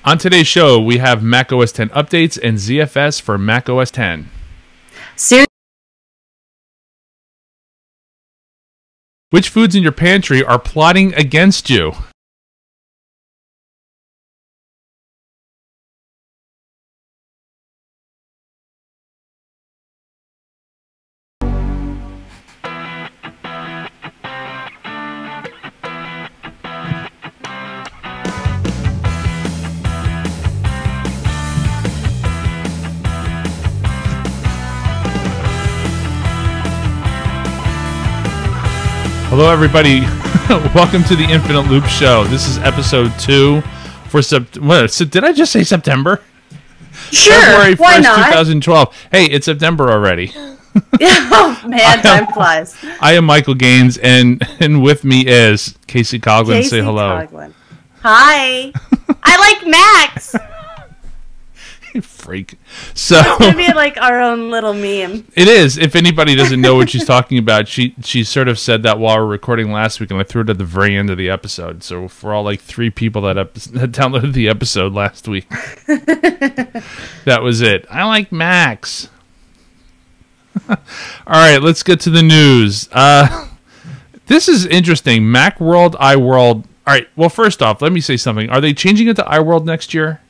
On today's show, we have macOS 10 updates and ZFS for macOS 10. Siri. Which foods in your pantry are plotting against you? Hello, everybody. Welcome to the Infinite Loop Show. This is episode 2 for did I just say September? Sure. February 1st, why not? 2012. Hey, it's September already. Oh, man, time flies. I am Michael Gaines, and with me is Kacey Coughlin. Say hello. Coughlin. Hi. I like Max. Freak. So It's going to be like our own little meme. it is. If anybody doesn't know what she's talking about, she sort of said that while we were recording last week, and I threw it at the very end of the episode. So for all like 3 people that downloaded the episode last week, that was it. I like Max. All right, let's get to the news. This is interesting. MacWorld, iWorld. All right. Well, first off, let me say something. Are they changing it to iWorld next year?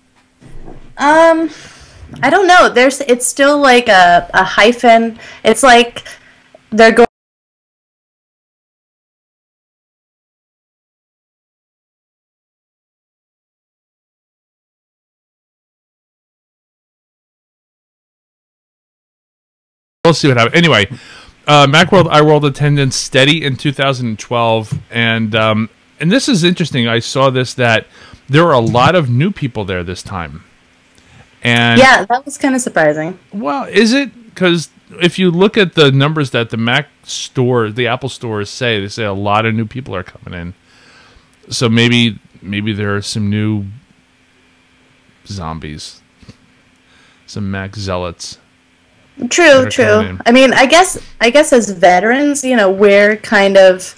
I don't know. It's still like a hyphen. It's like they're going. We'll see what happens. Anyway, MacWorld, iWorld attendance steady in 2012, and this is interesting. I saw that there were a lot of new people there this time. And yeah, that was kind of surprising. Well, is it? Because if you look at the numbers that the Mac store, the Apple stores say, they say a lot of new people are coming in. So maybe there are some new zombies, some Mac zealots. True. I mean, I guess as veterans, we're kind of.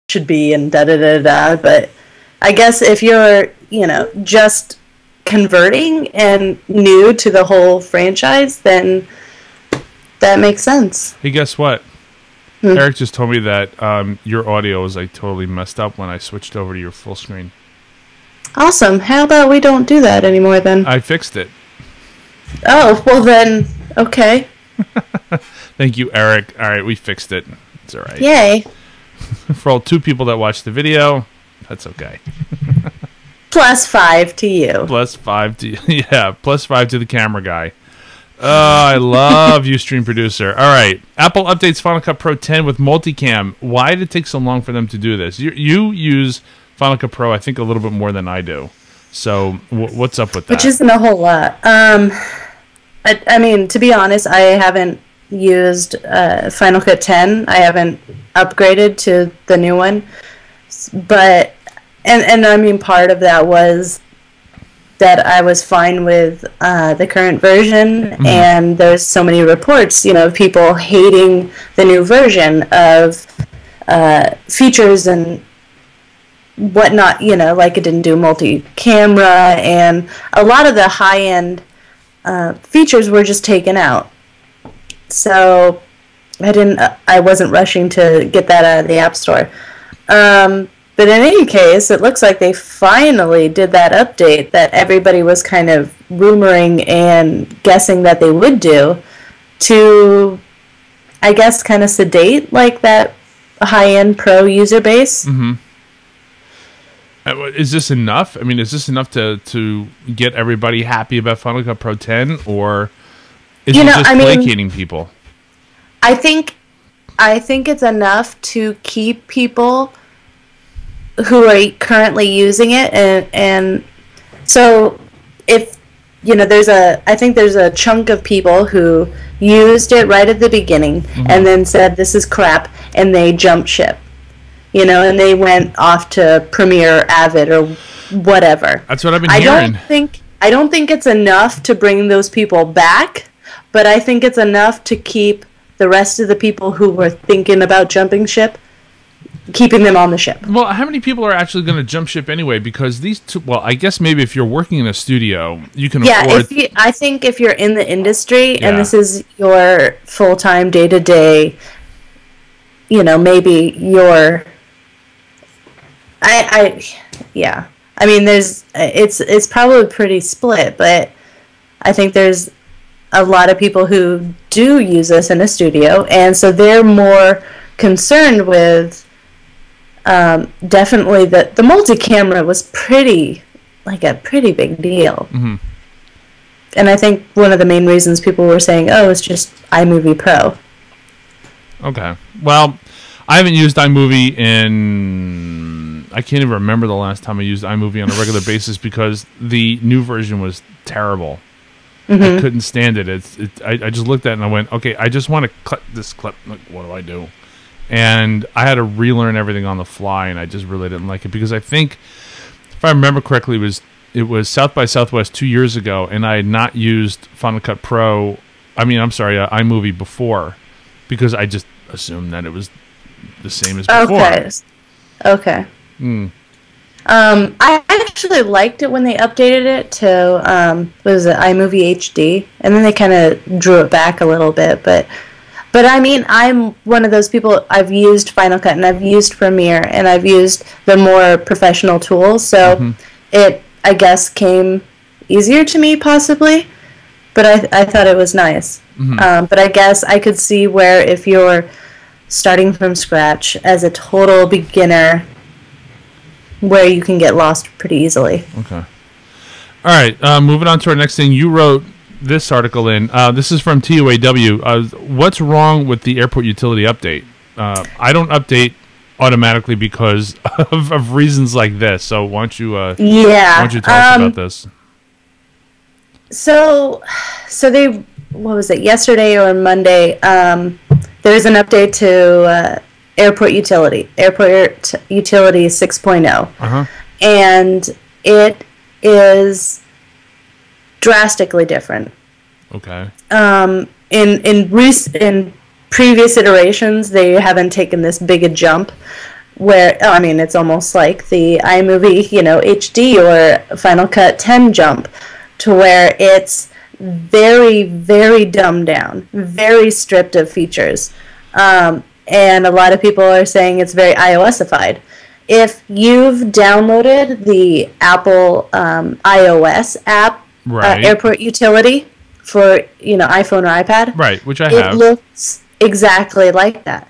Should be and da-da-da-da, but I guess if you're, just converting and new to the whole franchise, then that makes sense. Hey, guess what? Eric just told me that your audio was like totally messed up when I switched over to your full screen. Awesome. How about we don't do that anymore then? I fixed it. Oh, well then, okay. Thank you, Eric. All right, we fixed it. It's all right. Yay. For all 2 people that watched the video, that's okay. +5 to you. +5 to yeah, +5 to the camera guy. Oh, I love you, stream producer. All right, Apple updates Final Cut Pro 10 with multicam. Why did it take so long for them to do this? You use Final Cut Pro, I think, a little bit more than I do. So what's up with that? Which isn't a whole lot. I mean, to be honest, I haven't used Final Cut 10. I haven't upgraded to the new one, but and I mean, part of that was that I was fine with the current version, and there's so many reports, of people hating the new version of features and whatnot, like it didn't do multi-camera, and a lot of the high-end features were just taken out. So I wasn't rushing to get that out of the App Store. But in any case, it looks like they finally did that update that everybody was kind of rumoring and guessing that they would do to, I guess, kind of sedate like that high-end pro user base. Is this enough? I mean, is this enough to get everybody happy about Final Cut Pro 10, or is it just placating people? I think it's enough to keep people who are currently using it, and so if I think there's a chunk of people who used it right at the beginning and then said this is crap, and they jump ship. and they went off to Premiere, Avid, or whatever. That's what I've been hearing. I don't think it's enough to bring those people back, but I think it's enough to keep the rest of the people who were thinking about jumping ship, keeping them on the ship. Well, how many people are actually going to jump ship anyway? Because these two, well, I guess maybe if you're working in a studio, you can afford... I think if you're in the industry and this is your full-time, day-to-day, maybe your... I mean, it's probably pretty split, but I think there's a lot of people who do use this in a studio, and so they're more concerned with definitely the multi-camera was a pretty big deal. Mm-hmm. And I think one of the main reasons people were saying, oh, it's just iMovie Pro. Okay. Well, I haven't used iMovie in... I can't even remember the last time I used iMovie on a regular basis because the new version was terrible. Mm-hmm. I couldn't stand it. I just looked at it and I went, okay, I just want to cut this clip. Like, what do I do? And I had to relearn everything on the fly, and I just really didn't like it because I think, if I remember correctly, it was South by Southwest 2 years ago, and I had not used Final Cut Pro. iMovie before because I just assumed that it was the same as before. Okay. Mm. I actually liked it when they updated it to what was it, iMovie HD, and then they kind of drew it back a little bit. But I mean, I'm one of those people. I've used Final Cut and I've used Premiere and I've used the more professional tools, so it, I guess, came easier to me possibly. But I thought it was nice. But I guess I could see where if you're starting from scratch as a total beginner, where you can get lost pretty easily. Okay. All right. Moving on to our next thing. You wrote this article in. This is from TUAW. What's wrong with the airport utility update? I don't update automatically because of reasons like this. So why don't you tell us about this? So they, what was it, yesterday or Monday? There's an update to Airport Utility 6.0, and it is drastically different. Okay. In previous iterations, they haven't taken this big a jump. Where it's almost like the iMovie, HD or Final Cut 10 jump, to where it's very, very dumbed down, very stripped of features. And a lot of people are saying it's very iOS-ified. If you've downloaded the Apple iOS app, Airport Utility, for iPhone or iPad, right, which I have, it looks exactly like that.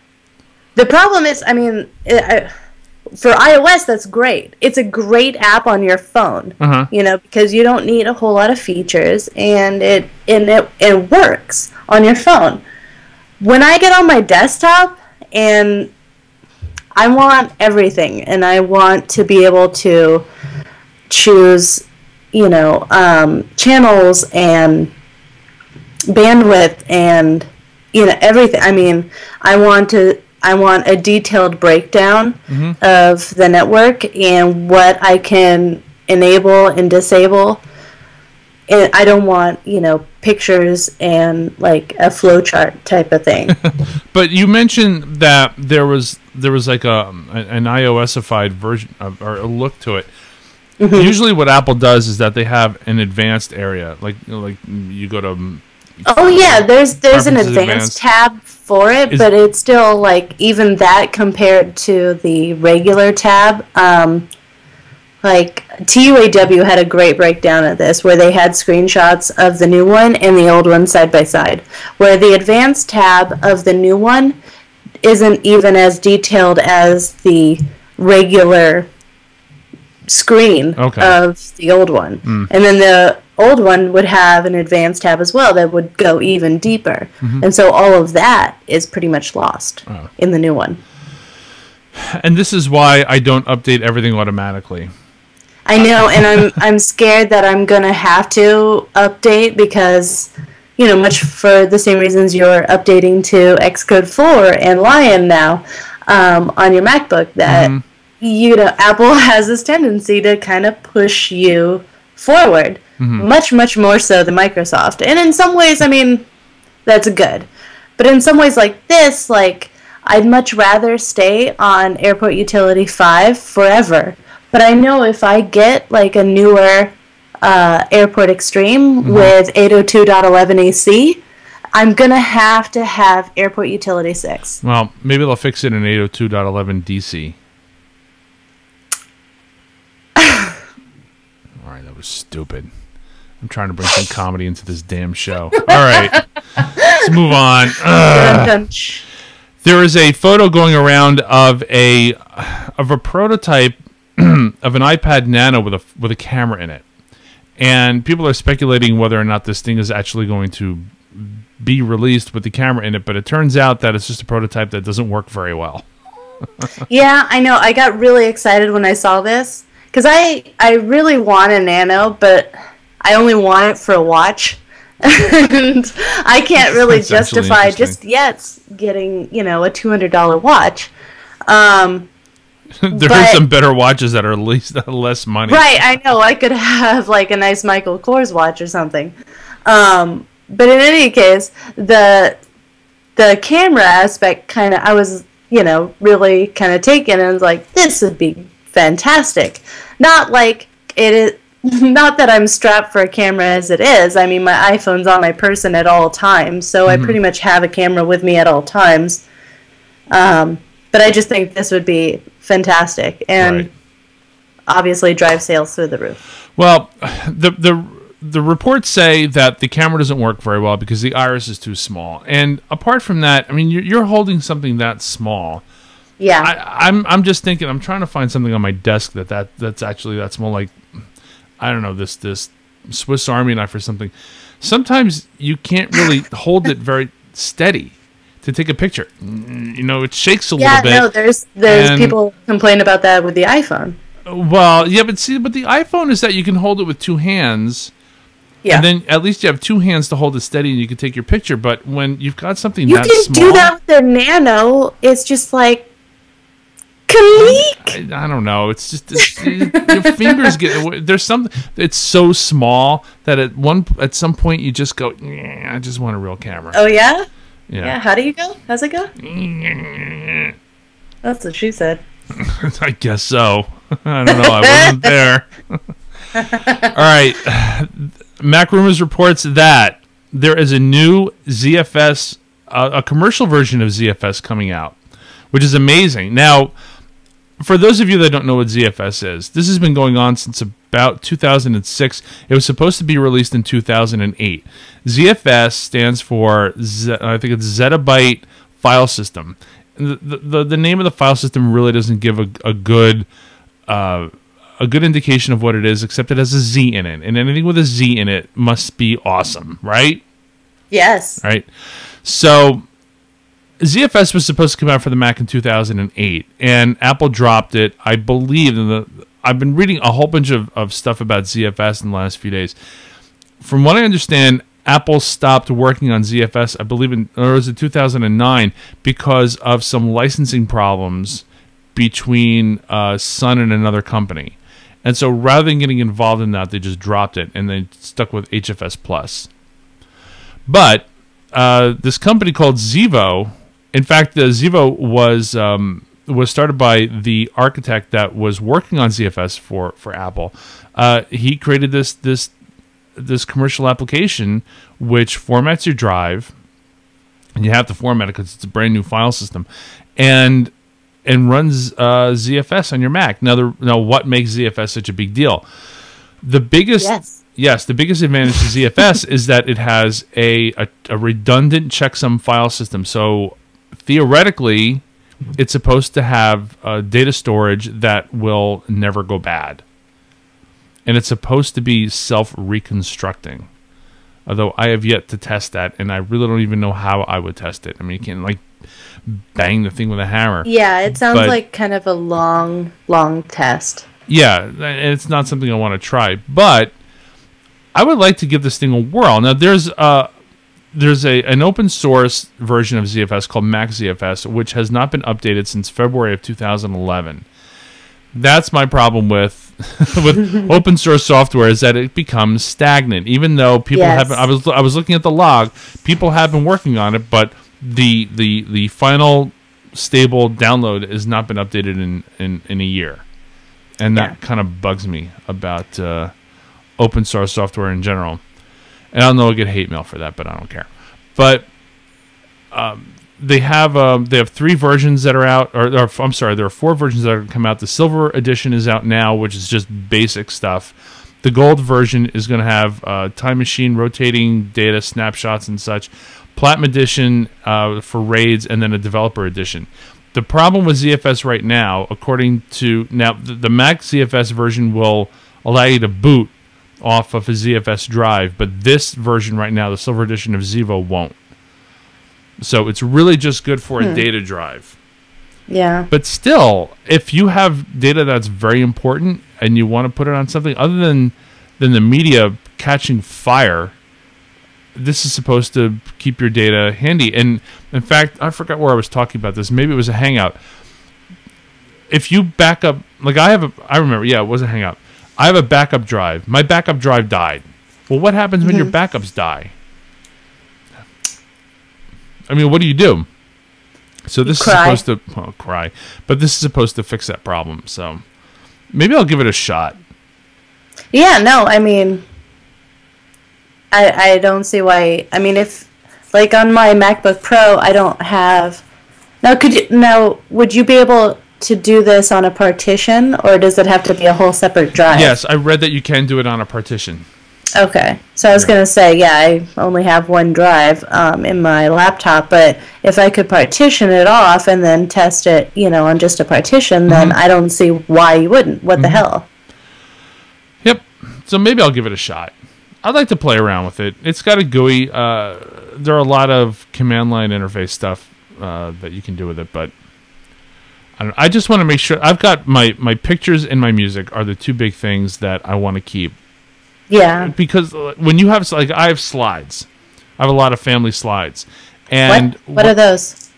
The problem is, for iOS, that's great. It's a great app on your phone, because you don't need a whole lot of features, and it works on your phone. When I get on my desktop, and I want everything, and I want to be able to choose, channels and bandwidth and everything. I want a detailed breakdown of the network and what I can enable and disable. And I don't want, pictures and like a flowchart type of thing. But you mentioned that there was like an iOS-ified version or a look to it. Usually, what Apple does is that they have an advanced area, like you go to. Oh yeah, there's an advanced tab for it, but it's still like even that compared to the regular tab. Like TUAW had a great breakdown of this, where they had screenshots of the new one and the old one side by side, where the advanced tab of the new one isn't even as detailed as the regular screen of the old one. And then the old one would have an advanced tab as well that would go even deeper. And so all of that is pretty much lost in the new one. And this is why I don't update everything automatically. I know, and I'm scared that I'm gonna have to update because, much for the same reasons you're updating to Xcode 4 and Lion now. on your MacBook that, Apple has this tendency to kind of push you forward, much, much more so than Microsoft. And in some ways, I mean, that's good. But in some ways like this, like, I'd much rather stay on Airport Utility 5 forever. But I know if I get, like, a newer Airport Extreme with 802.11 AC, I'm going to have Airport Utility 6. Well, maybe they'll fix it in 802.11 DC. All right, that was stupid. I'm trying to bring some comedy into this damn show. All right, let's move on. There is a photo going around of a prototype of an iPad Nano with a camera in it, and people are speculating whether or not this thing is actually going to be released with the camera in it. But it turns out that it's just a prototype that doesn't work very well. Yeah, I know. I got really excited when I saw this because I really want a Nano, but I only want it for a watch. And I can't really justify just yet getting, a $200 watch. There are some better watches that are at least less money. Right, I know. I could have like a nice Michael Kors watch or something. But in any case, the camera aspect kind of, I was, really kind of taken and was like, this would be fantastic. Not like it is. Not that I'm strapped for a camera as it is. I mean, my iPhone's on my person at all times, so I pretty much have a camera with me at all times. But I just think this would be fantastic, and obviously drive sales through the roof. Well, the reports say that the camera doesn't work very well because the iris is too small. And apart from that, I mean, you're holding something that small. Yeah. I'm just thinking. I'm trying to find something on my desk that's actually that small, like. I don't know, this Swiss Army knife or something. Sometimes you can't really hold it very steady to take a picture. It shakes a little bit. Yeah, no, there's people complain about that with the iPhone. Well, yeah, but the iPhone is that you can hold it with two hands. Yeah. And then at least you have two hands to hold it steady and you can take your picture. But when you've got something that small... You can do that with the Nano. It's just like... I don't know. It's just your fingers get. There's something. It's so small that at some point you just go. I just want a real camera. Oh yeah. Yeah. How do you go? How's it go? That's what she said. I guess so. I don't know. I wasn't there. All right. Mac Rumors reports that there is a new ZFS, a commercial version of ZFS coming out, which is amazing. Now. For those of you that don't know what ZFS is, this has been going on since about 2006. It was supposed to be released in 2008. ZFS stands for, I think it's Zettabyte File System. The name of the file system really doesn't give a good indication of what it is, except it has a Z in it. And anything with a Z in it must be awesome, right? Yes. Right. So... ZFS was supposed to come out for the Mac in 2008, and Apple dropped it. I believe I've been reading a whole bunch of stuff about ZFS in the last few days. From what I understand, Apple stopped working on ZFS, I believe, or was it 2009, because of some licensing problems between Sun and another company. And so rather than getting involved in that, they just dropped it, and they stuck with HFS Plus. But this company called Xevo... In fact, the Xevo was started by the architect that was working on ZFS for Apple. He created this commercial application which formats your drive, and you have to format it because it's a brand new file system, and runs ZFS on your Mac. Now, what makes ZFS such a big deal? The biggest the biggest advantage to ZFS is that it has a redundant checksum file system. So theoretically, it's supposed to have data storage that will never go bad. And it's supposed to be self-reconstructing. Although I have yet to test that, and I really don't even know how I would test it. I mean, you can't, like, bang the thing with a hammer. Yeah, it sounds like kind of a long, long test. Yeah, and it's not something I want to try. But I would like to give this thing a whirl. Now, there's there's an open source version of ZFS called MacZFS, which has not been updated since February of 2011. That's my problem with with open source software, is that it becomes stagnant. Even though people have been, I was looking at the log, people have been working on it, but the final stable download has not been updated in a year, and that kind of bugs me about open source software in general. And I don't know, I'll get hate mail for that, but I don't care. But they have 3 versions that are out, or I'm sorry, there are 4 versions that are come out. The Silver Edition is out now, which is just basic stuff. The Gold version is going to have time machine, rotating data, snapshots, and such. Platinum Edition for raids, and then a Developer Edition. The problem with ZFS right now, according to the Mac ZFS version will allow you to boot off of a ZFS drive, but this version right now, the Silver Edition of Zevo, won't. So it's really just good for a data drive. Yeah. But still, if you have data that's very important and you want to put it on something other than the media catching fire, this is supposed to keep your data handy. And in fact, I forgot where I was talking about this. Maybe it was a Hangout. If you back up, like I remember, yeah, it was a Hangout. I have a backup drive. My backup drive died. Well, what happens when your backups die? I mean, what do you do? So this is supposed to cry, but this is supposed to fix that problem. So maybe I'll give it a shot. Yeah, no, I mean, I don't see why. I mean, if like on my MacBook Pro, I don't have. Now, would you be able to do this on a partition, or does it have to be a whole separate drive? Yes, I read that you can do it on a partition. Okay, so I was going to say, yeah, I only have one drive in my laptop, but if I could partition it off and then test it, on just a partition, then I don't see why you wouldn't. What the hell? Yep. So maybe I'll give it a shot. I'd like to play around with it. It's got a GUI. There are a lot of command line interface stuff that you can do with it, but I don't know. I just want to make sure I've got my pictures and my music are the 2 big things that I want to keep. Yeah. Because when you have, like, I have slides. I have a lot of family slides. And what are those?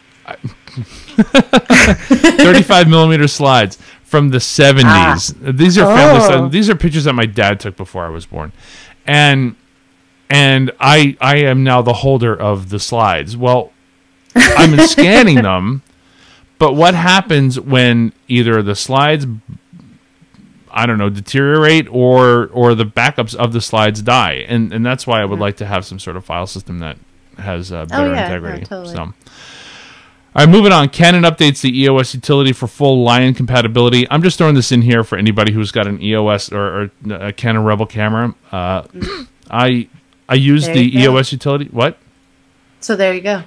35 millimeter slides from the 70s. These are family slides. These are pictures that my dad took before I was born. And I am now the holder of the slides. Well, I'm scanning them, but what happens when either the slides, I don't know, deteriorate or the backups of the slides die? And that's why I would like to have some sort of file system that has better integrity. No, totally. So, all right, moving on. Canon updates the EOS utility for full Lion compatibility. I'm just throwing this in here for anybody who's got an EOS or a Canon Rebel camera. I use the EOS utility. What? So there you go.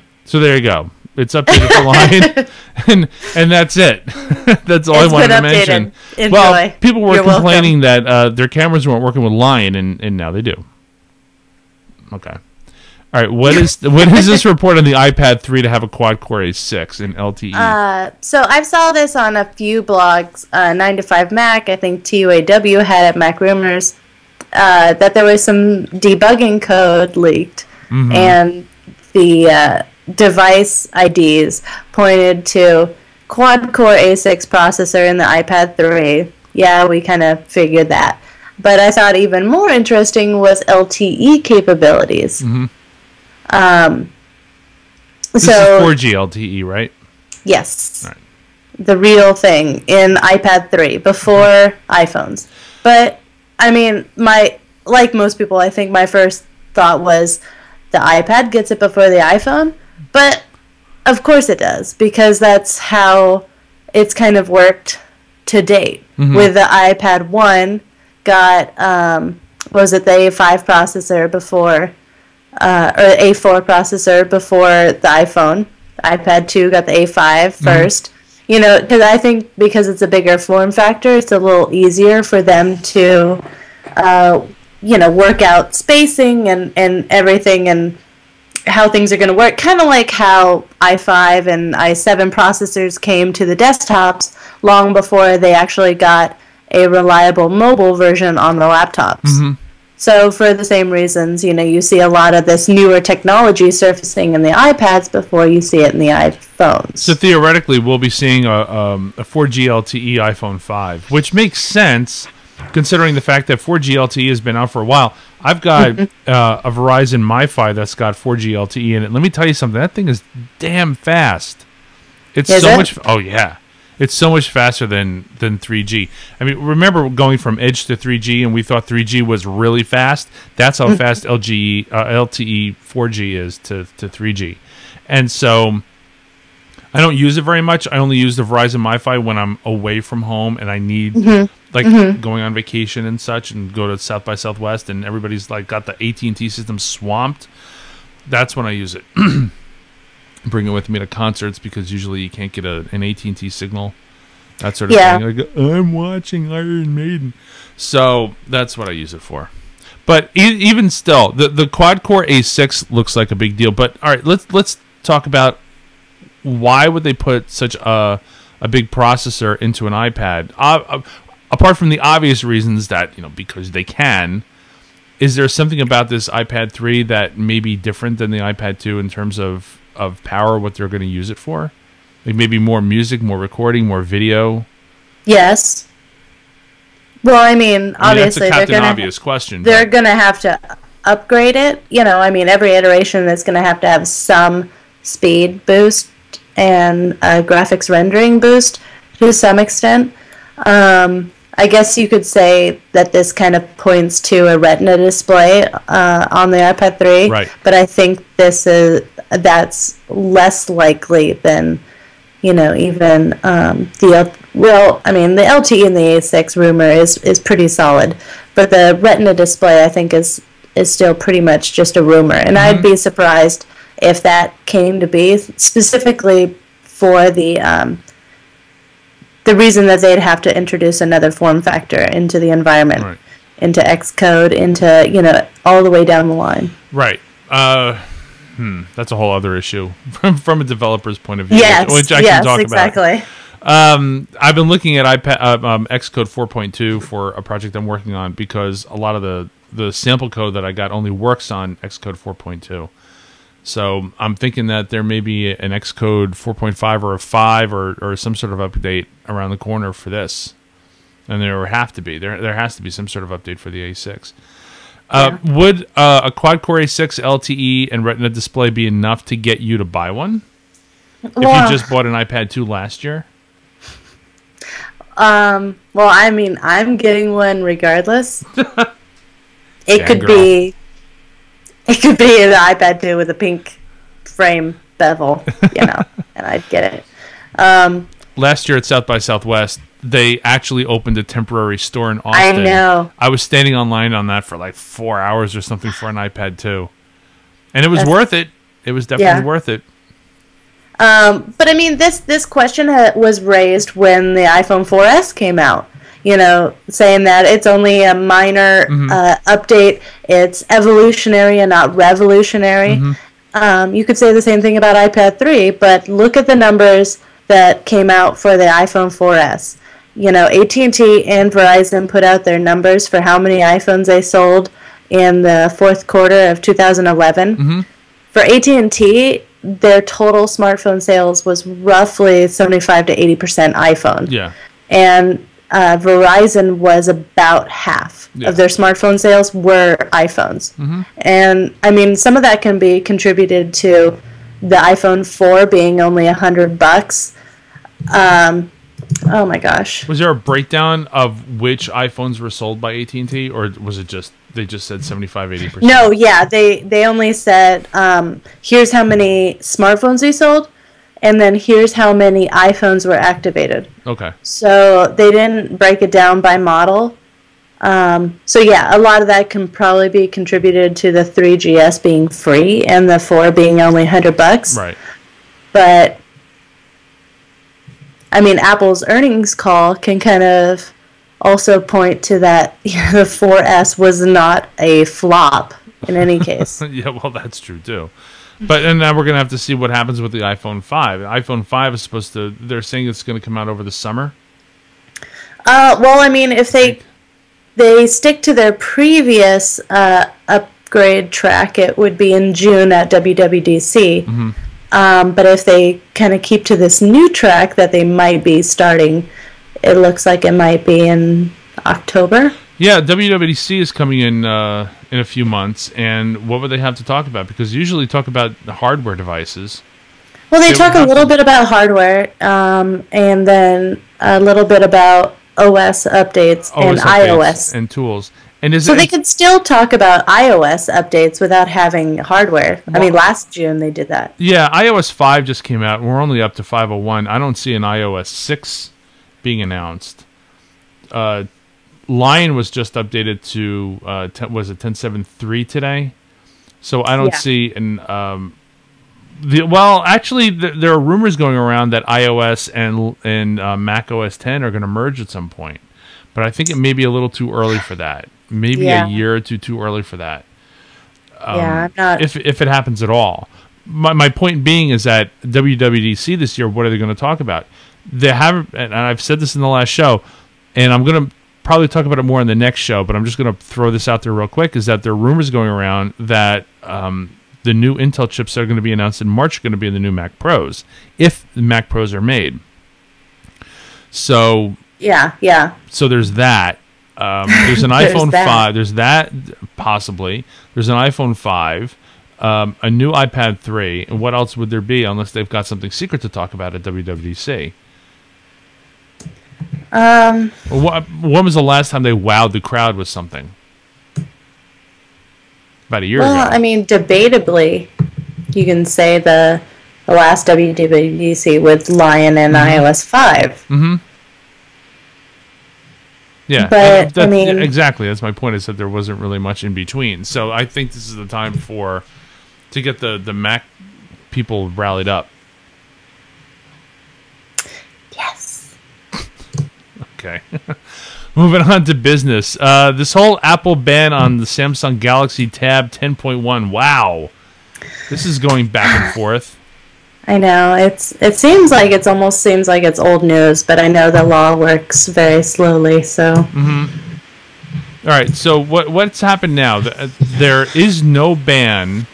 It's updated for Lion, and that's it. That's all I wanted to mention. Enjoy. Well, people were complaining that their cameras weren't working with Lion, and now they do. Okay. All right. What is this report on the iPad 3 to have a quad-core A6 in LTE? So I saw this on a few blogs. 9 to 5 Mac, I think TUAW had at Mac Rumors, that there was some debugging code leaked, and the device IDs pointed to quad-core A6 processor in the iPad 3. Yeah, we kind of figured that. But I thought even more interesting was LTE capabilities. This is 4G LTE, right? Yes. All right. The real thing in iPad 3 before iPhones. But, I mean, like most people, I think my first thought was the iPad gets it before the iPhone. But of course it does, because that's how it's kind of worked to date. With the iPad 1 got, was it the A5 processor before, or A4 processor before the iPhone. The iPad 2 got the A5 first. Because I think because it's a bigger form factor, it's a little easier for them to, work out spacing and everything and how things are going to work, kind of like how i5 and i7 processors came to the desktops long before they actually got a reliable mobile version on the laptops. So for the same reasons, you see a lot of this newer technology surfacing in the iPads before you see it in the iPhones. So theoretically, we'll be seeing a 4G LTE iPhone 5, which makes sense considering the fact that 4G LTE has been out for a while. I've got a Verizon MiFi that's got 4G LTE in it. Let me tell you something. That thing is damn fast. It's much. Oh yeah. It's so much faster than 3G. I mean, remember going from Edge to 3G, and we thought 3G was really fast. That's how fast LTE 4G is to 3G. And so I don't use it very much. I only use the Verizon MiFi when I'm away from home and I need going on vacation and such, and go to South by Southwest, and everybody's like got the AT&T system swamped. That's when I use it. Bring it with me to concerts because usually you can't get an AT&T signal, that sort of thing. I go, I'm watching Iron Maiden, so that's what I use it for. But even still, the quad core A6 looks like a big deal. But all right, let's talk about why would they put such a big processor into an iPad? Apart from the obvious reasons that because they can. Is there something about this iPad 3 that may be different than the iPad 2 in terms of power, what they're going to use it for? Like maybe more music, more recording, more video? Yes. Well, I mean obviously that's a Captain Obvious question. They're going to have to upgrade it. Every iteration is going to have some speed boost and a graphics rendering boost to some extent. I guess you could say that this kind of points to a retina display on the iPad 3. Right. But I think that's less likely than, even the LTE in the A6 rumor is pretty solid. But the retina display, I think, is still pretty much just a rumor. And I'd be surprised if that came to be, specifically for the reason that they'd have to introduce another form factor into the environment, into Xcode, into, all the way down the line. Right. That's a whole other issue from a developer's point of view, which I can talk exactly. about. I've been looking at Xcode 4.2 for a project I'm working on because a lot of the sample code that I got only works on Xcode 4.2. So I'm thinking that there may be an Xcode 4.5 or a 5 or some sort of update around the corner for this. And there have to be. There has to be some sort of update for the A6. Would a quad-core A6 LTE and Retina display be enough to get you to buy one? If you just bought an iPad 2 last year? Well, I mean, I'm getting one regardless. It could be the iPad 2 with a pink frame bevel, and I'd get it. Last year at South by Southwest, they actually opened a temporary store in Austin. I know. I was standing online on that for like 4 hours or something for an iPad 2. And it was worth it. It was definitely worth it. But I mean, this question was raised when the iPhone 4S came out. Saying that it's only a minor update. It's evolutionary and not revolutionary. You could say the same thing about iPad 3, but look at the numbers that came out for the iPhone 4S. AT&T and Verizon put out their numbers for how many iPhones they sold in the fourth quarter of 2011. For AT&T, their total smartphone sales was roughly 75 to 80% iPhone. Yeah. And Verizon was about half of their smartphone sales were iPhones. And I mean, some of that can be contributed to the iPhone 4 being only $100. Oh my gosh. Was there a breakdown of which iPhones were sold by AT&T, or was it just they just said 75-80%? No, yeah, they only said here's how many smartphones we sold, and then here's how many iPhones were activated. Okay. So they didn't break it down by model. So yeah, a lot of that can probably be contributed to the 3GS being free and the 4 being only $100. Right. But I mean, Apple's earnings call can kind of also point to that the 4S was not a flop in any case. Yeah, well, that's true too. But and now we're gonna have to see what happens with the iPhone 5. The iPhone 5 is supposed to. They're saying it's going to come out over the summer. Well, I mean, if they they stick to their previous upgrade track, it would be in June at WWDC. But if they kind of keep to this new track that they might be starting, it looks like it might be in October. Yeah, WWDC is coming in a few months, and what would they have to talk about? Because they usually talk about the hardware devices. Well, they talk a little bit about hardware, and then a little bit about OS updates and iOS and tools. So they could still talk about iOS updates without having hardware. I mean, last June they did that. Yeah, iOS 5 just came out. We're only up to 5.01. I don't see an iOS 6 being announced. Lion was just updated to, was it 10.7.3 today? So I don't see an... well, actually, there are rumors going around that iOS and Mac OS 10 are going to merge at some point. But I think it may be a little too early for that. Maybe a year or two too early for that. I'm not... If it happens at all. My point being is that WWDC this year, what are they going to talk about? They have, and I've said this in the last show, and I'm going to probably talk about it more in the next show, but I'm just going to throw this out there real quick, is that there are rumors going around that the new Intel chips that are going to be announced in March are going to be in the new Mac Pros, if the Mac Pros are made. So... Yeah. So there's that. There's an iPhone 5. There's that, possibly. There's an iPhone 5, a new iPad 3. And what else would there be unless they've got something secret to talk about at WWDC? When was the last time they wowed the crowd with something? About a year ago. Well, I mean, debatably, you can say the last WWDC with Lion and iOS 5. Yeah, but I mean, exactly. That's my point. Is that there wasn't really much in between. So I think this is the time to get the Mac people rallied up. Yes. Okay. Moving on to business. This whole Apple ban on the Samsung Galaxy Tab 10.1. Wow, this is going back and forth. I know it seems like it's old news, but I know the law works very slowly. So, all right. So what's happened now? There is no ban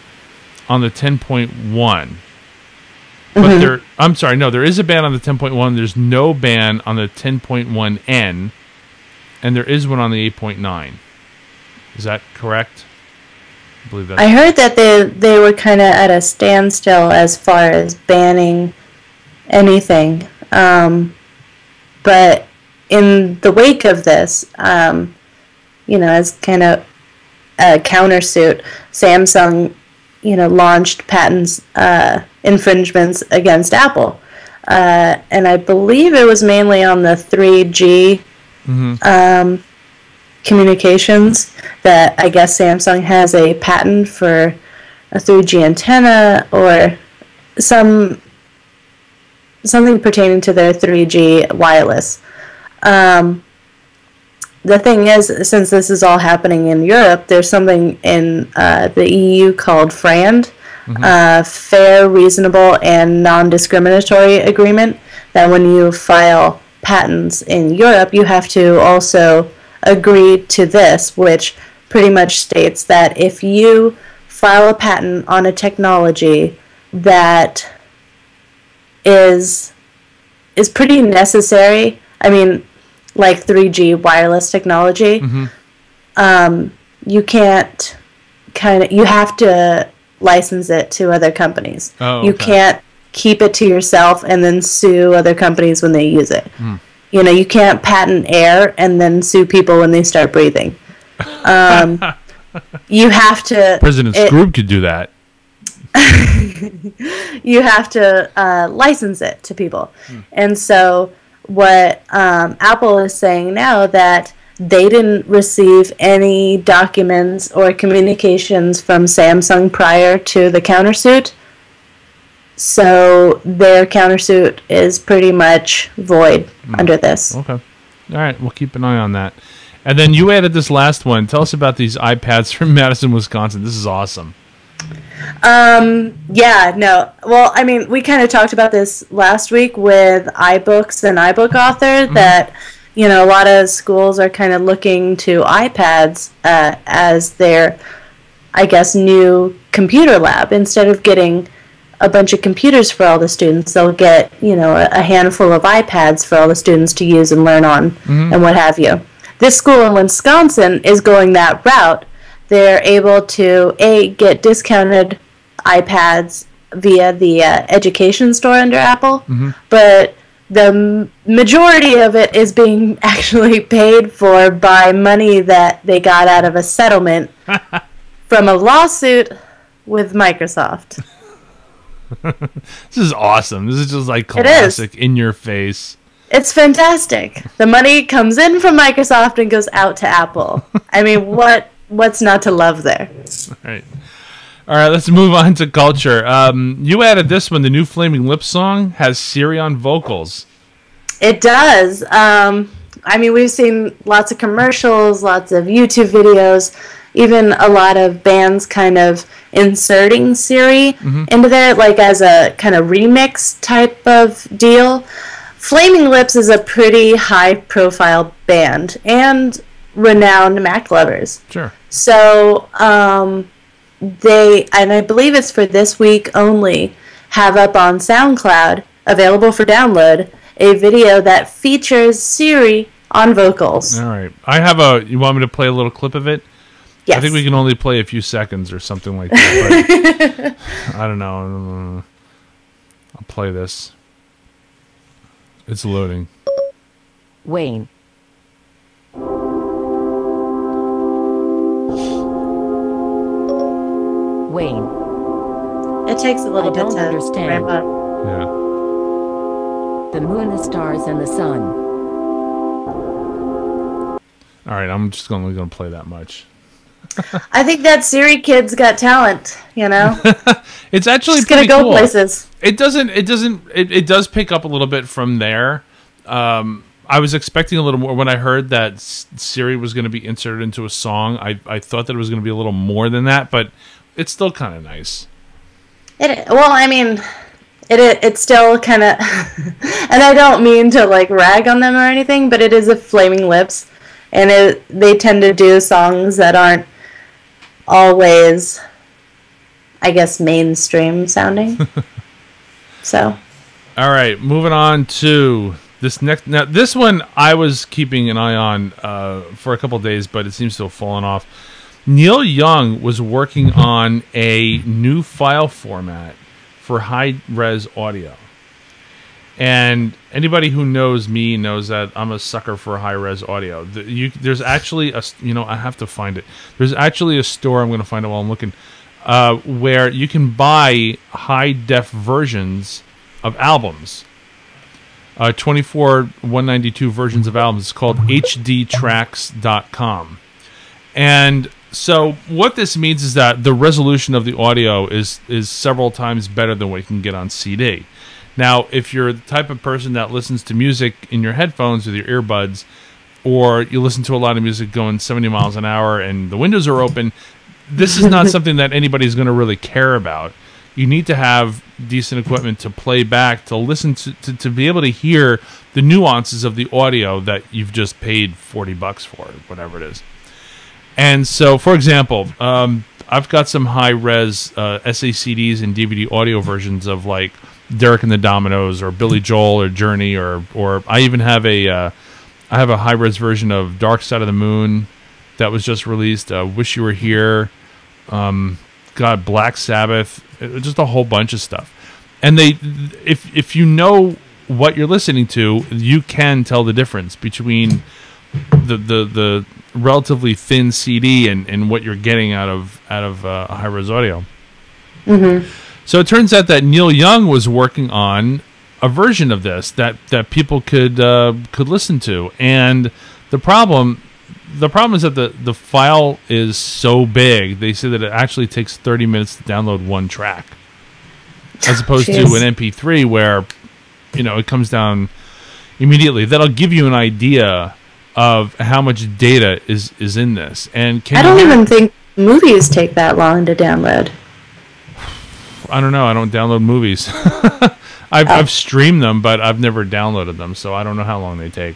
on the 10.1, but there is a ban on the 10.1. There's no ban on the 10.1N, and there is one on the 8.9. Is that correct? I heard that they were kind of at a standstill as far as banning anything. But in the wake of this, as kind of a countersuit, Samsung, launched patents infringements against Apple. And I believe it was mainly on the 3G communications, that I guess Samsung has a patent for a 3G antenna or something pertaining to their 3G wireless. The thing is, since this is all happening in Europe, there's something in the EU called FRAND, Fair, Reasonable, and Non-Discriminatory Agreement, that when you file patents in Europe, you have to also agree to this, which pretty much states that if you file a patent on a technology that is pretty necessary, I mean, like 3G wireless technology, you can't you have to license it to other companies. Oh, okay. You can't keep it to yourself and then sue other companies when they use it. You can't patent air and then sue people when they start breathing. You have to... President Scrooge could do that. You have to license it to people. And so what Apple is saying now, that they didn't receive any documents or communications from Samsung prior to the countersuit. So their countersuit is pretty much void under this. Okay. All right. We'll keep an eye on that. And then you added this last one. Tell us about these iPads from Madison, Wisconsin. This is awesome. Yeah, no. Well, I mean, we kind of talked about this last week with iBooks and iBook Author, that, a lot of schools are kind of looking to iPads as their, I guess, new computer lab. Instead of getting a bunch of computers for all the students, they'll get, a handful of iPads for all the students to use and learn on and what have you. This school in Wisconsin is going that route. They're able to, get discounted iPads via the education store under Apple, but the majority of it is being actually paid for by money that they got out of a settlement from a lawsuit with Microsoft. This is awesome. This is just like classic in your face. It's fantastic. The money comes in from Microsoft and goes out to Apple. I mean, what's not to love there? All right, let's move on to culture. You added this one. The new Flaming Lips song has Siri on vocals. It does. I mean, we've seen lots of commercials, lots of YouTube videos, even a lot of bands kind of inserting Siri into there, like as a kind of remix type of deal. Flaming Lips is a pretty high-profile band and renowned Mac lovers. Sure. So they, and I believe it's for this week only, have up on SoundCloud, available for download, a video that features Siri on vocals. All right. You want me to play a little clip of it? Yes. I think we can only play a few seconds or something like that. But I don't know. I'll play this. It's loading. Wayne. Wayne. It takes a little I bit don't to understand. ramp up. Yeah. The moon, the stars, and the sun. All right, I'm just only going to play that much. I think that Siri kid's got talent, It's actually She's pretty gonna go cool. places. It does pick up a little bit from there. I was expecting a little more when I heard that Siri was going to be inserted into a song. I thought that it was going to be a little more than that, but it's still kind of nice. It's still kind of, and I don't mean to like rag on them or anything, but it is a Flaming Lips, and they tend to do songs that aren't always, I guess, mainstream sounding. So. All right, moving on to this next. Now, this one I was keeping an eye on for a couple of days, but it seems to have fallen off. Neil Young was working on a new file format for high-res audio. And anybody who knows me knows that I'm a sucker for high-res audio. There's actually I have to find it. There's actually a store, I'm going to find it while I'm looking, where you can buy high-def versions of albums. 192 versions of albums. It's called hdtracks.com. And so what this means is that the resolution of the audio is several times better than what you can get on CD. Now, if you're the type of person that listens to music in your headphones with your earbuds, or you listen to a lot of music going 70 miles an hour and the windows are open, this is not something that anybody's going to really care about. You need to have decent equipment to play back, to listen to be able to hear the nuances of the audio that you've just paid $40 for, whatever it is. And so, for example, I've got some high-res SACDs and DVD audio versions of like Derek and the Dominoes or Billy Joel or Journey or I even have a high-res version of Dark Side of the Moon that was just released. Wish You Were Here. Black Sabbath. Just a whole bunch of stuff. And if you know what you're listening to, you can tell the difference between the relatively thin CD and what you're getting out of high-res audio. Mm-hmm. So it turns out that Neil Young was working on a version of this that people could listen to, and the problem is that the file is so big. They say that it actually takes 30 minutes to download one track, as opposed to an MP3 where it comes down immediately. That'll give you an idea of how much data is in this. And I don't even think movies take that long to download. I don't know. I don't download movies. I've streamed them, but I've never downloaded them, so I don't know how long they take.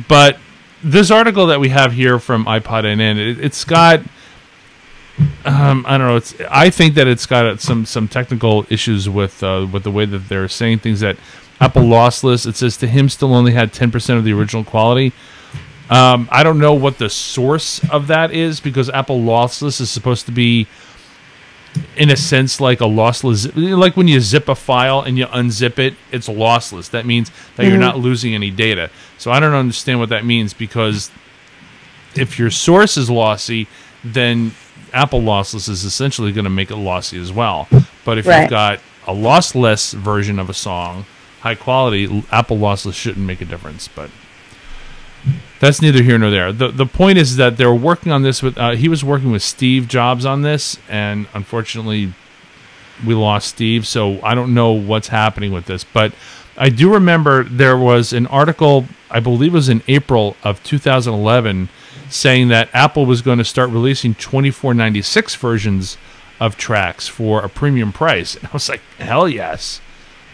But this article that we have here from iPod NN, it's got, I don't know. I think that it's got some technical issues with the way that they're saying things. That Apple lossless. It says to him still only had 10% of the original quality. I don't know what the source of that is, because Apple lossless is supposed to be, in a sense, like a lossless, like when you zip a file and you unzip it, it's lossless. That means that you're not losing any data. So I don't understand what that means, because if your source is lossy, then Apple lossless is essentially going to make it lossy as well. But if you've got a lossless version of a song, high quality, Apple lossless shouldn't make a difference. But that's neither here nor there. The point is that they're working on this with. He was working with Steve Jobs on this, and unfortunately, we lost Steve. So I don't know what's happening with this. But I do remember there was an article, I believe it was in April of 2011, saying that Apple was going to start releasing 2496 versions of tracks for a premium price. And I was like, hell yes,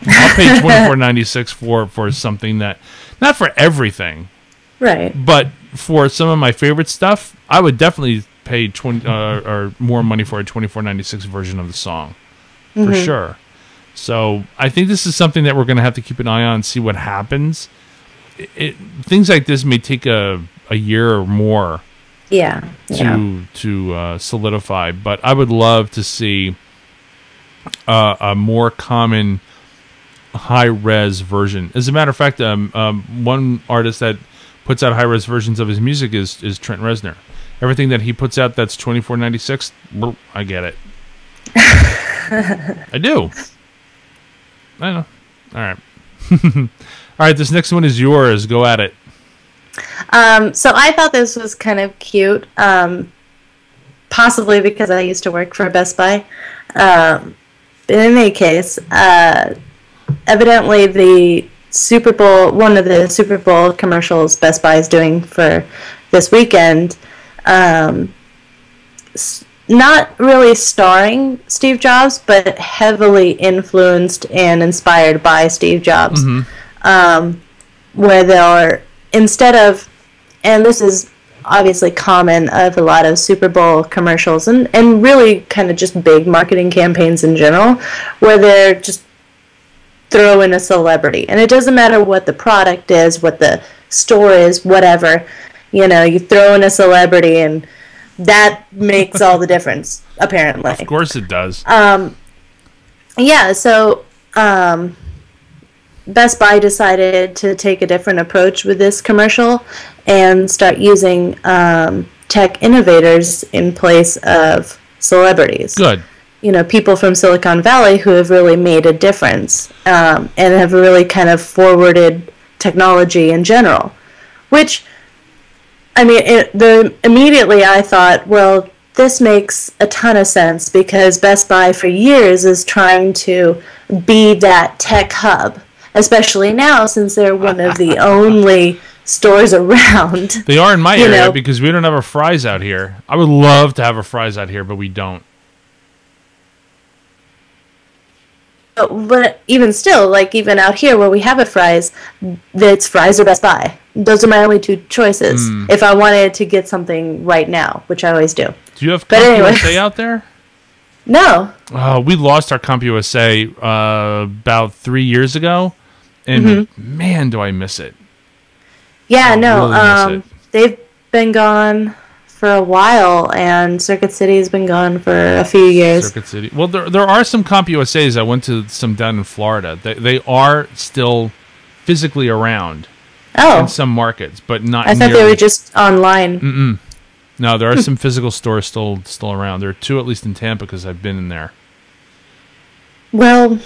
I'll pay 2496 for something that, not for everything. Right. But for some of my favorite stuff, I would definitely pay 20 or more money for a 2496 version of the song, for sure. So I think this is something that we're going to have to keep an eye on and see what happens. Things like this may take a year or more to solidify, but I would love to see a more common high-res version. As a matter of fact, one artist that puts out high-res versions of his music is Trent Reznor. Everything that he puts out that's 2496, I get it. I do. I know. All right. All right, this next one is yours. Go at it. So I thought this was kind of cute, possibly because I used to work for Best Buy. In any case, evidently the Super Bowl, one of the Super Bowl commercials Best Buy is doing for this weekend, not really starring Steve Jobs, but heavily influenced and inspired by Steve Jobs, where they're, instead of, and this is obviously common of a lot of Super Bowl commercials and really kind of just big marketing campaigns in general, where they're just throw in a celebrity. And it doesn't matter what the product is, what the store is, whatever. You know, you throw in a celebrity and that makes all the difference, apparently. Of course it does. So Best Buy decided to take a different approach with this commercial and start using tech innovators in place of celebrities. Good. You know, people from Silicon Valley who have really made a difference and have really kind of forwarded technology in general. Which, I mean, immediately I thought, well, this makes a ton of sense because Best Buy for years is trying to be that tech hub, especially now since they're one of the only stores around. They are in my area because we don't have a Fry's out here. I would love to have a Fry's out here, but we don't. But even still, like even out here where we have a Fry's, it's Fry's or Best Buy. Those are my only two choices if I wanted to get something right now, which I always do. Do you have CompUSA out there? No. We lost our CompUSA about 3 years ago, and man, do I miss it. Yeah, really they've been gone for a while, and Circuit City's been gone for a few years. Circuit City. Well, there are some CompUSAs. I went to some down in Florida. They are still physically around in some markets, but not. I thought they were just online. No, there are some physical stores still around. There are two at least in Tampa because I've been in there. Well,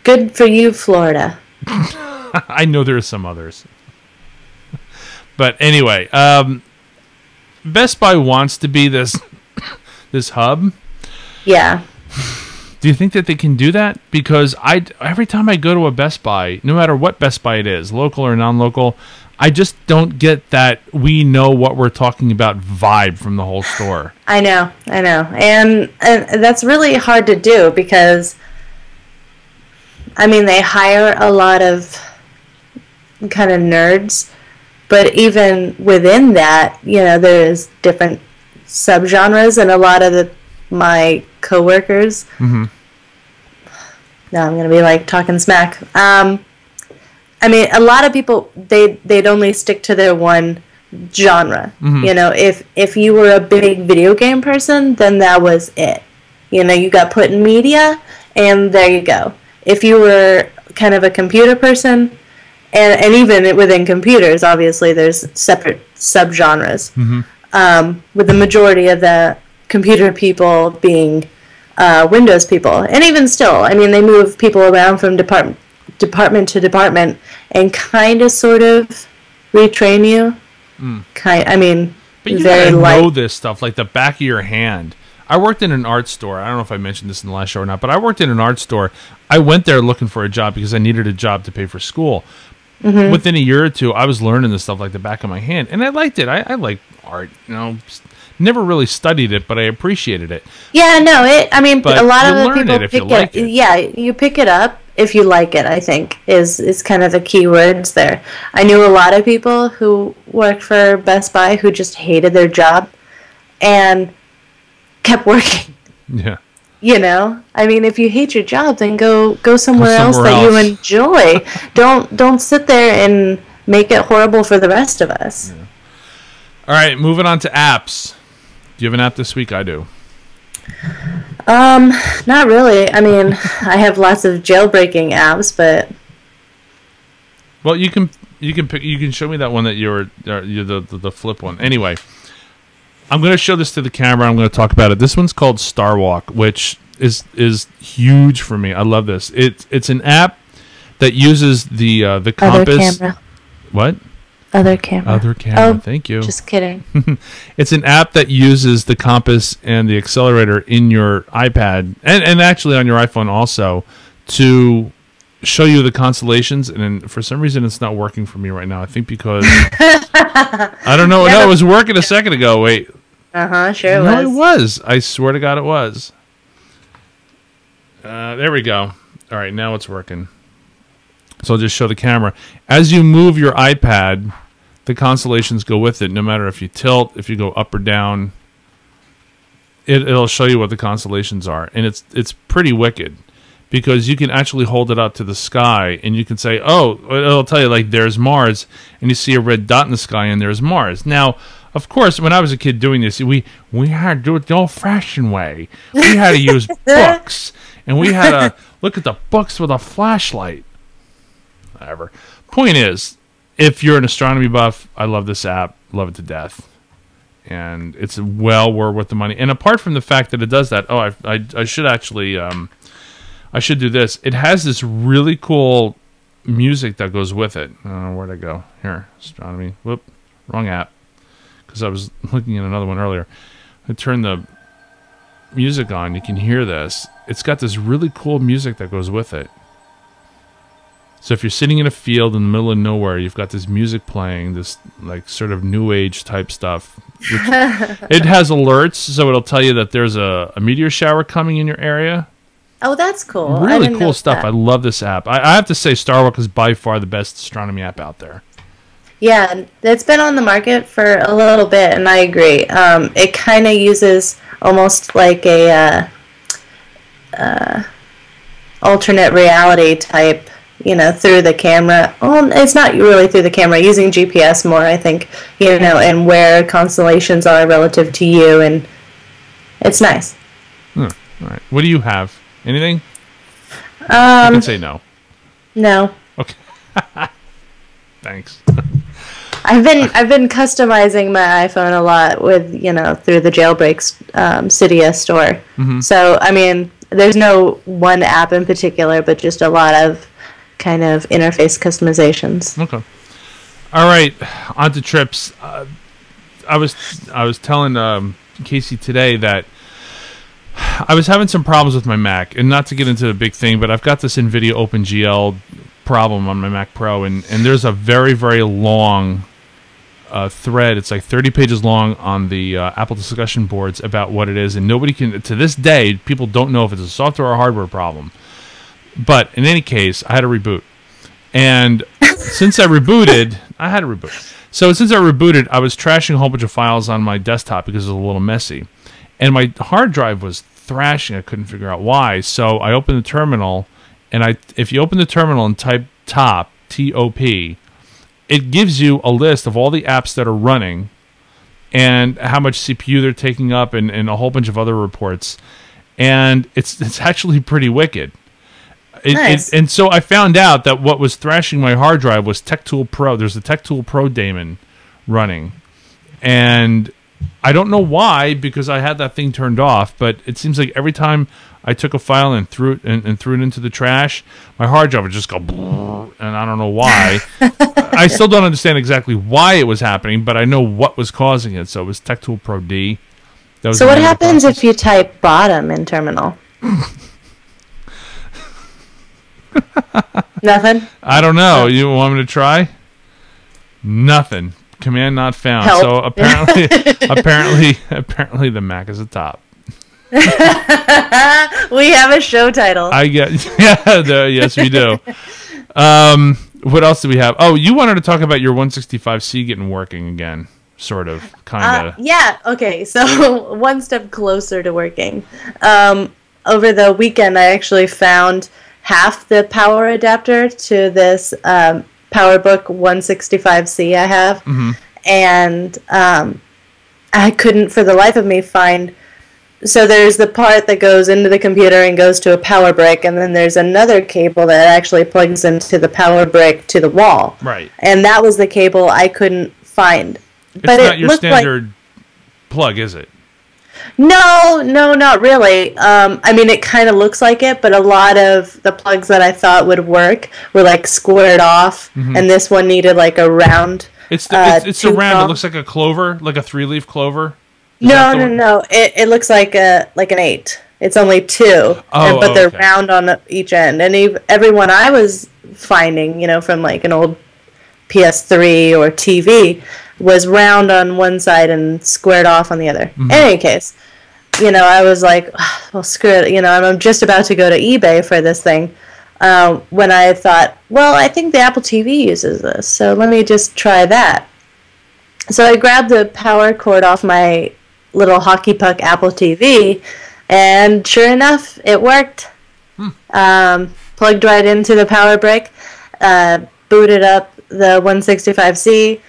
good for you, Florida. I know there are some others. But anyway, Best Buy wants to be this hub. Yeah. Do you think that they can do that? Because every time I go to a Best Buy, no matter what Best Buy it is, local or non-local, I just don't get that we know what we're talking about vibe from the whole store. I know. And that's really hard to do because, I mean, they hire a lot of kind of nerds. But even within that, there's different subgenres, and a lot of my coworkers. Mm-hmm. Now I'm gonna be like talking smack. I mean, a lot of people they'd only stick to their one genre. Mm-hmm. If you were a big video game person, then that was it. You got put in media, and there you go. If you were kind of a computer person, and even within computers, obviously there's separate subgenres. Mm-hmm. With the majority of the computer people being Windows people, and even still, I mean, they move people around from department to department and kind of sort of retrain you. But you gotta know this stuff like the back of your hand. I worked in an art store. I don't know if I mentioned this in the last show or not, but I worked in an art store. I went there looking for a job because I needed a job to pay for school. Mm-hmm. Within a year or two, I was learning this stuff like the back of my hand, and I liked it. I like art, Never really studied it, but I appreciated it. Yeah, no, a lot of the people pick it. Yeah, you pick it up if you like it, I think, is kind of the key words there. I knew a lot of people who worked for Best Buy who just hated their job and kept working. Yeah. I mean, if you hate your job, then go somewhere else that you enjoy. Don't sit there and make it horrible for the rest of us. Yeah. All right, moving on to apps. Do you have an app this week? I do. Not really. I mean, I have lots of jailbreaking apps, but well, you can show me that one that you're the flip one. Anyway, I'm going to show this to the camera. I'm going to talk about it. This one's called Starwalk, which is huge for me. I love this. It's an app that uses the compass. Other camera. What? Other camera. Other camera. Thank you. Just kidding. It's an app that uses the compass and the accelerator in your iPad and actually on your iPhone also to show you the constellations. And for some reason, it's not working for me right now. I think because I don't know. No, it was working a second ago. Wait. Sure it was. No, it was. I swear to God, it was. There we go. All right, now it's working. So I'll just show the camera. As you move your iPad, the constellations go with it. No matter if you tilt, if you go up or down, it'll show you what the constellations are. And it's pretty wicked because you can actually hold it up to the sky and you can say, oh, it'll tell you like there's Mars, and you see a red dot in the sky and there's Mars. Now, of course, when I was a kid doing this, we had to do it the old-fashioned way. We had to use books, and we had to look at the books with a flashlight. Whatever. Point is, if you're an astronomy buff, I love this app. Love it to death. And it's well worth the money. And apart from the fact that it does that, I should actually, I should do this. It has this really cool music that goes with it. I don't know where'd I go. Here, astronomy. Whoop, wrong app. Because I was looking at another one earlier. I turned the music on. You can hear this. It's got this really cool music that goes with it. So if you're sitting in a field in the middle of nowhere, you've got this music playing, this like sort of new age type stuff. It has alerts, so it'll tell you that there's a meteor shower coming in your area. Oh, that's cool. Really cool stuff. That. I love this app. I have to say Starwalk is by far the best astronomy app out there. Yeah, it's been on the market for a little bit, and I agree. It kind of uses almost like a alternate reality type, through the camera. Well, it's not really through the camera, using GPS more, I think, and where constellations are relative to you, and it's nice. All right. What do you have? Anything? You can say no. No. Okay. Thanks. I've been customizing my iPhone a lot with through the jailbreaks Cydia store. Mm-hmm. So I mean, there's no one app in particular, but just a lot of kind of interface customizations. Okay. All right, on to trips. I was telling Kacey today that I was having some problems with my Mac, and not to get into a big thing, but I've got this NVIDIA OpenGL problem on my Mac Pro, and there's a very, very long thread. It's like 30 pages long on the Apple discussion boards about what it is, and nobody can, to this day, people don't know if it's a software or hardware problem. But in any case, I had a reboot, And since I rebooted, I had to reboot. So since I rebooted, I was trashing a whole bunch of files on my desktop because it was a little messy. And my hard drive was thrashing. I couldn't figure out why. So I opened the terminal, and if you open the terminal and type top, T-O-P, it gives you a list of all the apps that are running and how much CPU they're taking up and a whole bunch of other reports. And it's actually pretty wicked. Nice. And so I found out that what was thrashing my hard drive was TechTool Pro. There's a TechTool Pro daemon running. And I don't know why, because I had that thing turned off, but it seems like every time I took a file and threw it into the trash, my hard drive would just go, and I don't know why. I still don't understand exactly why it was happening, but I know what was causing it. So it was TechTool Pro D. So what happens if you type bottom in terminal? Nothing? I don't know. You want me to try? Nothing. Command not found. Help. So apparently the Mac is a top. We have a show title. Yes, we do. What else do we have? Oh, you wanted to talk about your 165C getting working again. Sort of, kind of. Yeah, okay. So one step closer to working. Over the weekend, I actually found half the power adapter to this PowerBook 165C I have. Mm-hmm. And I couldn't for the life of me find... So there's the part that goes into the computer and goes to a power brick, and then there's another cable that actually plugs into the power brick to the wall. Right. And that was the cable I couldn't find. It's not your standard plug, is it? No, not really. I mean, it kind of looks like it, but a lot of the plugs that I thought would work were like squared off, and this one needed like a round. It's a round. It looks like a clover, like a 3-leaf clover. No. It looks like an 8. It's only 2, but they're round on each end. And every one I was finding, from like an old PS3 or TV, was round on one side and squared off on the other. In any case, I was like, well, screw it. I'm just about to go to eBay for this thing when I thought, well, I think the Apple TV uses this, so let me just try that. So I grabbed the power cord off my little hockey puck Apple TV, and sure enough, it worked. Plugged right into the power brick, booted up the 165C,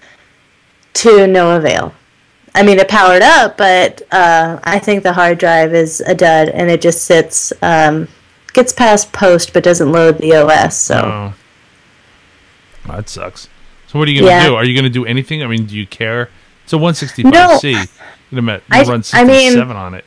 to no avail. I mean, it powered up, but I think the hard drive is a dud, and it just sits, gets past post, but doesn't load the OS. So that sucks. So what are you going to do? Are you going to do anything? I mean, do you care? It's a 165C. You're going to run 67 on it.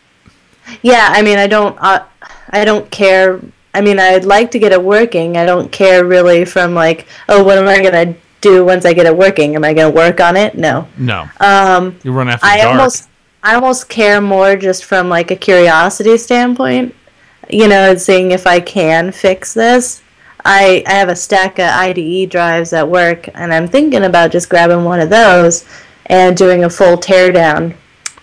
Yeah, I mean, I don't care. I mean, I'd like to get it working. I don't care really from like, oh, what am I going to do once I get it working? Am I going to work on it? No. You run after dark. I almost care more just from like a curiosity standpoint, seeing if I can fix this. I have a stack of IDE drives at work, and I'm thinking about just grabbing one of those and doing a full teardown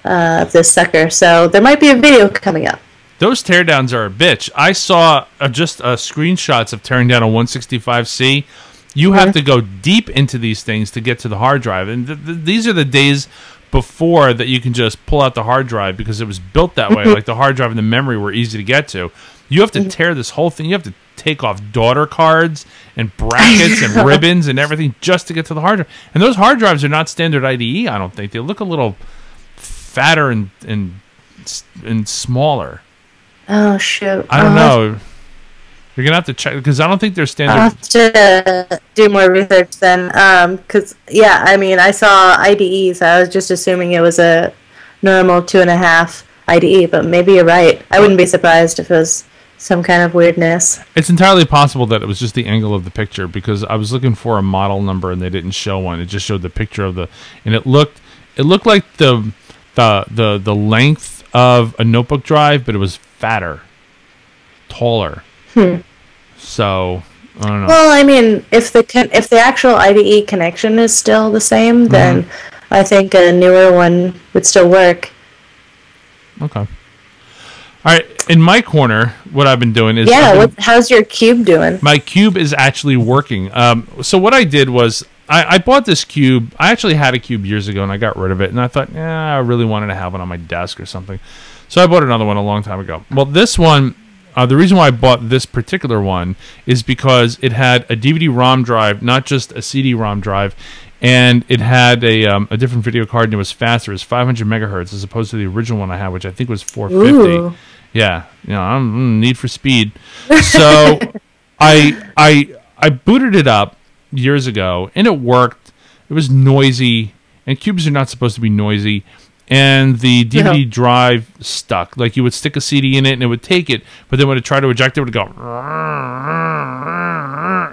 of this sucker. So there might be a video coming up. Those teardowns are a bitch. I saw just screenshots of tearing down a 165C. You have to go deep into these things to get to the hard drive. And these are the days before that you can just pull out the hard drive because it was built that way. Like the hard drive and the memory were easy to get to. You have to tear this whole thing. You have to take off daughter cards and brackets and ribbons and everything just to get to the hard drive. And those hard drives are not standard IDE, I don't think. They look a little fatter and smaller. Oh, shoot. I don't know. You're going to have to check, because I don't think they're standard. I'll have to do more research then. Because, I mean, I saw IDEs. I was just assuming it was a normal 2.5 IDE, but maybe you're right. I wouldn't be surprised if it was some kind of weirdness. It's entirely possible that it was just the angle of the picture, because I was looking for a model number and they didn't show one. It just showed the picture of and it looked like the length of a notebook drive, but it was fatter, taller. So I don't know. Well, I mean, if the actual IDE connection is still the same, then I think a newer one would still work. Okay. All right. in my corner, what I've been doing is how's your cube doing? My cube is actually working. So what I did was I bought this cube. I actually had a cube years ago, and I got rid of it. And I thought, I really wanted to have one on my desk or something. So I bought another one a long time ago. Well, this one, the reason why I bought this particular one is because it had a DVD-ROM drive, not just a CD-ROM drive. And it had a different video card, and it was faster. It was 500 megahertz as opposed to the original one I had, which I think was 450. Ooh. Yeah, I'm need for speed. So I booted it up years ago, and it worked. It was noisy, and cubes are not supposed to be noisy. And the DVD drive stuck. Like, you would stick a CD in it, and it would take it, but then when it tried to eject it, would go,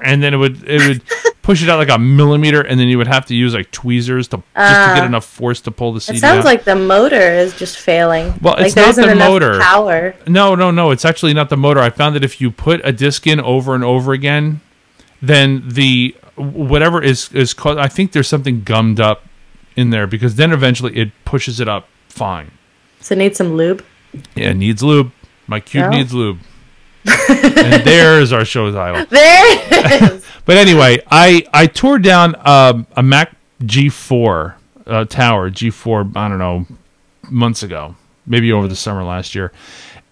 and then it would push it out like a millimeter, and then you would have to use like tweezers just to get enough force to pull the CD out. It sounds like the motor is just failing. Well, it's like not the motor. Power. No. It's actually not the motor. I found that if you put a disc in over and over again, then the whatever is called, I think there's something gummed up in there, because then eventually it pushes it up fine. So it needs some lube? Yeah, it needs lube. My cube needs lube. And there's our show title. There it is. But anyway, I tore down a Mac G4 tower, G4, I don't know, months ago, maybe over the summer last year.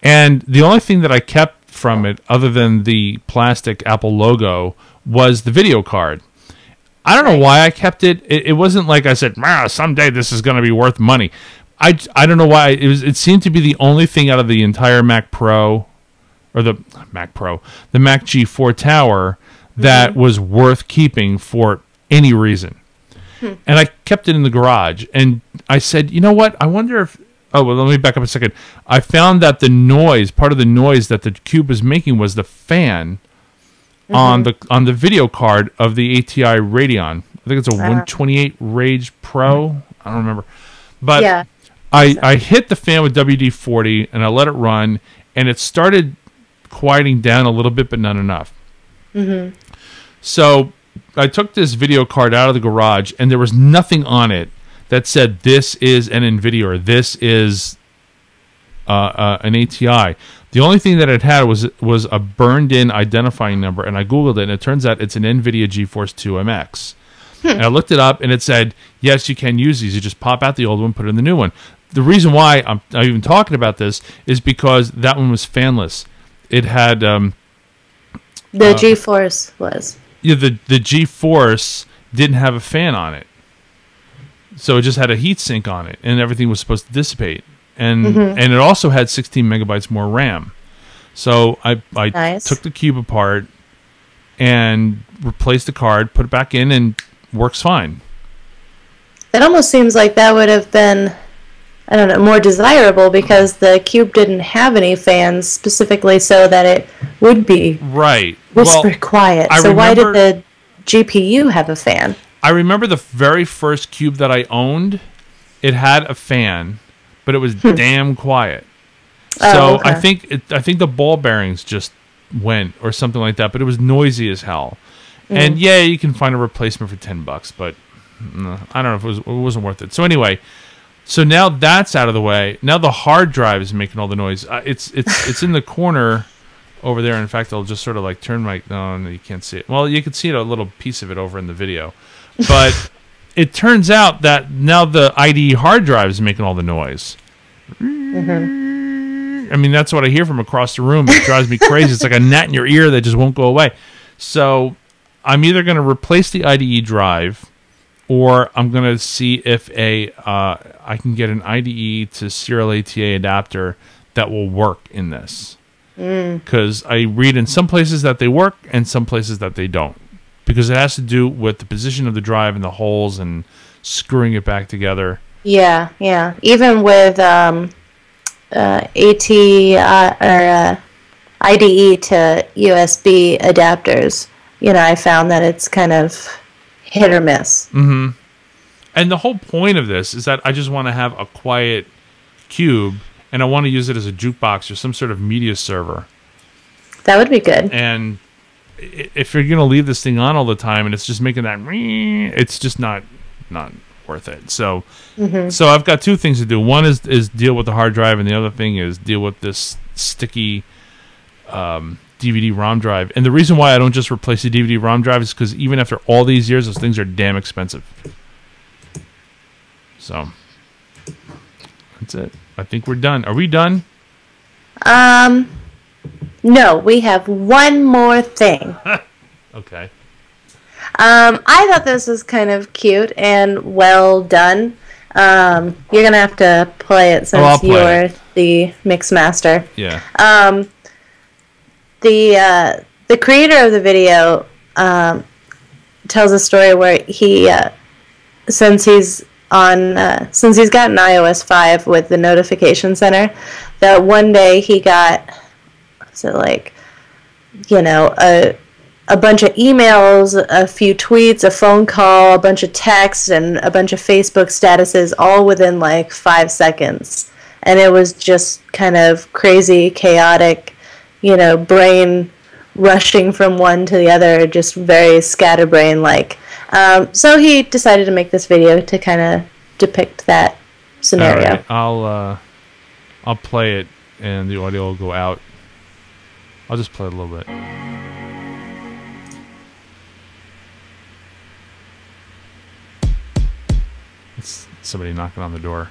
And the only thing that I kept from it, other than the plastic Apple logo, was the video card. I don't know why I kept it. It wasn't like I said, someday this is going to be worth money. I don't know why. It seemed to be the only thing out of the entire Mac Pro, or the Mac G4 tower that was worth keeping for any reason. And I kept it in the garage. And I said, you know what? I wonder if... Oh, well, let me back up a second. I found that the noise, part of the noise that the cube was making was the fan on the video card of the ATI Radeon. I think it's a 128 Rage Pro. I don't remember. But I hit the fan with WD-40, and I let it run, and it started quieting down a little bit, but not enough. So I took this video card out of the garage, and there was nothing on it that said this is an NVIDIA or this is an ATI. The only thing that it had was a burned-in identifying number, and I Googled it, and it turns out it's an NVIDIA GeForce 2 MX. And I looked it up, and it said, yes, you can use these. You just pop out the old one, put in the new one. The reason why I'm even talking about this is because that one was fanless. It had... the GeForce was. Yeah, the GeForce didn't have a fan on it. So it just had a heat sink on it, and everything was supposed to dissipate. And and it also had 16 megabytes more RAM. So I took the cube apart and replaced the card, put it back in, and works fine. It almost seems like that would have been, I don't know, more desirable, because the cube didn't have any fans specifically so that it would be whisper quiet. So why did the GPU have a fan? I remember the very first cube that I owned, it had a fan, but it was damn quiet. So I think the ball bearings just went or something like that, but it was noisy as hell. And yeah, you can find a replacement for $10, but I don't know if it wasn't worth it. So anyway, so now that's out of the way. Now the hard drive is making all the noise. It's in the corner over there. In fact, I'll just sort of like turn my... No, you can't see it. Well, you can see it, a little piece of it over in the video. But it turns out that now the IDE hard drive is making all the noise. I mean, that's what I hear from across the room. It drives me crazy. It's like a gnat in your ear that just won't go away. So I'm either going to replace the IDE drive, or I'm going to see if I can get an IDE to serial ATA adapter that will work in this. Because I read in some places that they work and some places that they don't. Because it has to do with the position of the drive and the holes and screwing it back together. Yeah. Even with AT or IDE to USB adapters, I found that it's kind of hit or miss. And the whole point of this is that I just want to have a quiet cube, and I want to use it as a jukebox or some sort of media server. That would be good. And if you're going to leave this thing on all the time and it's just making that, it's just not worth it. So so I've got two things to do. One is deal with the hard drive, and the other thing is deal with this sticky DVD-ROM drive. And the reason why I don't just replace the DVD-ROM drive is because even after all these years, those things are damn expensive. So that's it. I think we're done. Are we done? No, we have one more thing. Okay. I thought this was kind of cute and well done. You're gonna have to play it since you're the mix master. Yeah. The creator of the video tells a story where he since he's gotten iOS 5 with the notification center, that one day he got a bunch of emails, a few tweets, a phone call, a bunch of texts, and a bunch of Facebook statuses all within like 5 seconds. And it was just kind of crazy, chaotic, brain rushing from one to the other, just very scatterbrain-like. So he decided to make this video to kind of depict that scenario. All right. I'll play it, and the audio will go out. I'll just play it a little bit. It's somebody knocking on the door.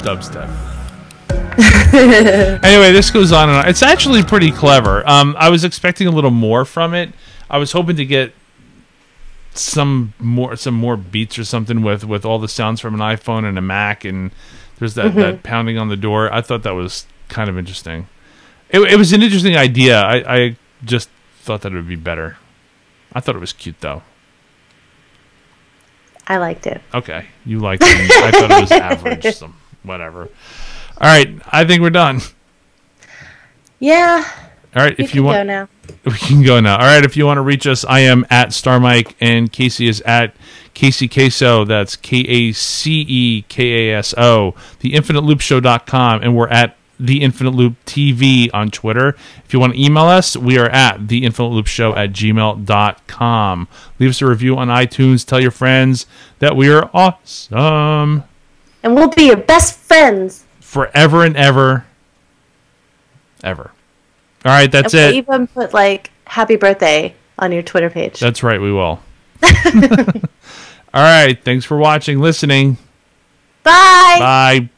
Dubstep. Anyway, this goes on and on. It's actually pretty clever. I was expecting a little more from it. I was hoping to get some more beats or something with all the sounds from an iPhone and a Mac, and there's that pounding on the door. I thought that was kind of interesting. It was an interesting idea. I just thought that it would be better. I thought it was cute though. I liked it. Okay, you liked it. I thought it was average. Some whatever. All right, I think we're done. Yeah. All right, if you want, go now. We can go now. All right, if you want to reach us, I am at StarMike, and Kacey is at Kacey Queso. That's KACEKASO. TheInfiniteLoopShow.com, and we're at The Infinite Loop TV on Twitter. If you want to email us, we are at TheInfiniteLoopShow@gmail.com. Leave us a review on iTunes. Tell your friends that we are awesome. And we'll be your best friends. Forever and ever. Ever. All right, that's it. We'll even put, happy birthday on your Twitter page. That's right, we will. All right, thanks for watching, listening. Bye. Bye.